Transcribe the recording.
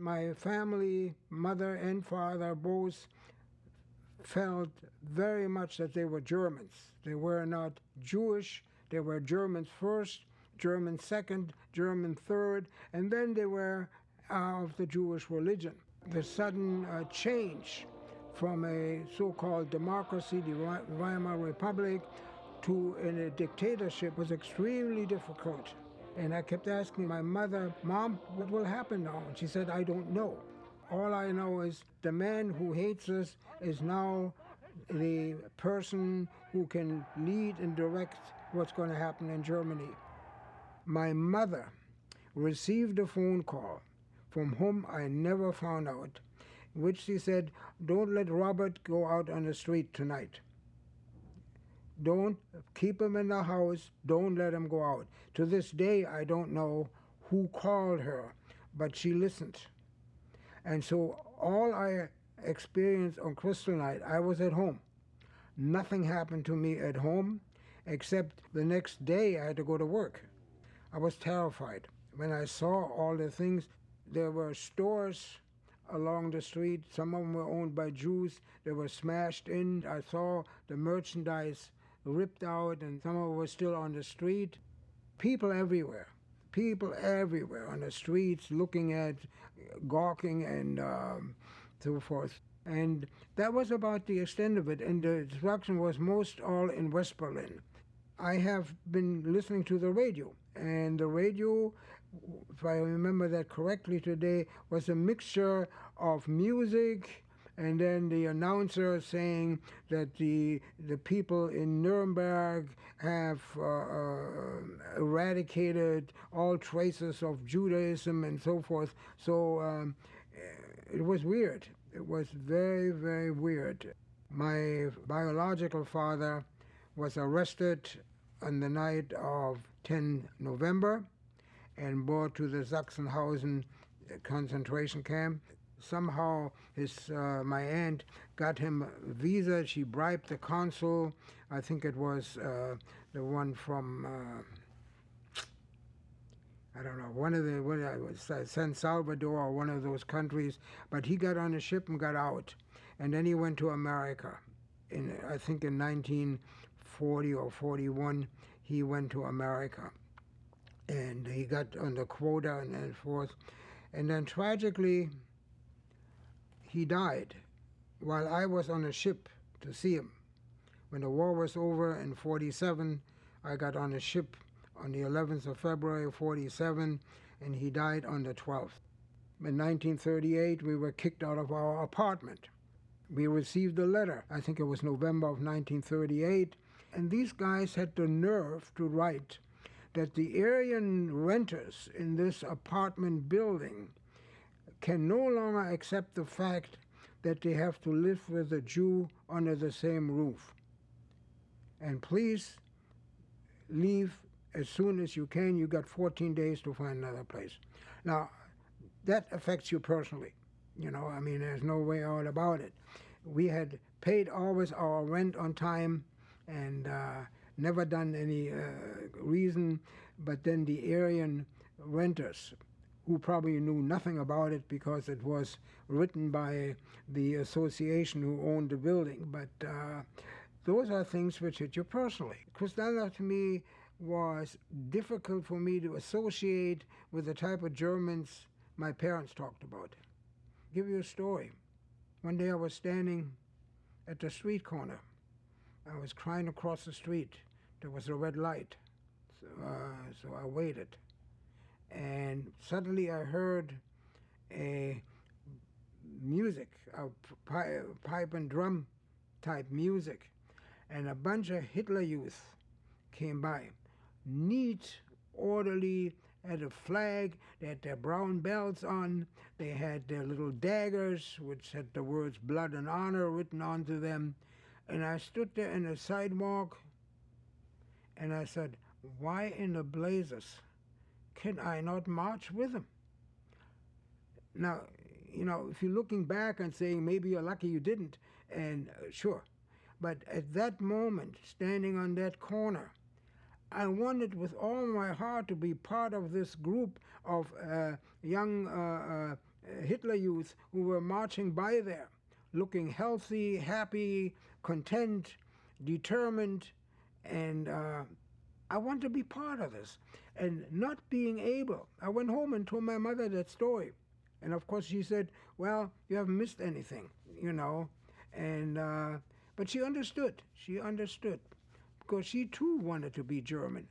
My family, mother and father, both felt very much that they were Germans. They were not Jewish, they were Germans first, German second, German third, and then they were of the Jewish religion. The sudden change from a so-called democracy, the Weimar Republic, to a dictatorship was extremely difficult. And I kept asking my mother, Mom, what will happen now? And she said, I don't know. All I know is the man who hates us is now the person who can lead and direct what's going to happen in Germany. My mother received a phone call from whom I never found out, in which she said, don't let Robert go out on the street tonight. Don't keep him in the house. Don't let him go out. To this day, I don't know who called her, but she listened. And so all I experienced on Kristallnacht, I was at home. Nothing happened to me at home, except the next day I had to go to work. I was terrified. When I saw all the things, there were stores along the street. Some of them were owned by Jews. They were smashed in. I saw the merchandise ripped out, and some of it was still on the street. People everywhere on the streets looking at, gawking, and so forth. And that was about the extent of it, and the destruction was most all in West Berlin. I have been listening to the radio, and the radio, if I remember that correctly today, was a mixture of music, and then the announcer saying that the people in Nuremberg have eradicated all traces of Judaism and so forth. So it was weird. It was very, very weird. My biological father was arrested on the night of 10 November and brought to the Sachsenhausen concentration camp. Somehow my aunt got him a visa. She bribed the consul. I think it was the one from, I don't know, San Salvador or one of those countries. But he got on a ship and got out. And then he went to America. I think in 1940 or 41, he went to America. And he got on the quota and so forth. And then tragically, he died while I was on a ship to see him. When the war was over in 47, I got on a ship on the 11th of February 47, and he died on the 12th. In 1938, we were kicked out of our apartment. We received a letter, I think it was November of 1938, and these guys had the nerve to write that the Aryan renters in this apartment building can no longer accept the fact that they have to live with a Jew under the same roof. And please leave as soon as you can. You got 14 days to find another place. Now, that affects you personally. You know, I mean, there's no way out about it. We had paid always our rent on time and never done any reason, but then the Aryan renters, who probably knew nothing about it because it was written by the association who owned the building. But those are things which hit you personally. Kristallnacht to me was difficult for me to associate with the type of Germans my parents talked about. I'll give you a story. One day I was standing at the street corner. I was trying to cross the street. There was a red light, so I waited. And suddenly I heard a music, a pipe and drum type music, and a bunch of Hitler youth came by. Neat, orderly, had a flag, they had their brown belts on, they had their little daggers, which had the words blood and honor written onto them. And I stood there in the sidewalk, and I said, why in the blazes can I not march with them? Now, you know, if you're looking back and saying maybe you're lucky you didn't, and sure. But at that moment, standing on that corner, I wanted with all my heart to be part of this group of young Hitler Youth who were marching by there, looking healthy, happy, content, determined, and I want to be part of this. And not being able, I went home and told my mother that story. And of course she said, well, you haven't missed anything, you know. And but she understood. She understood because she too wanted to be German.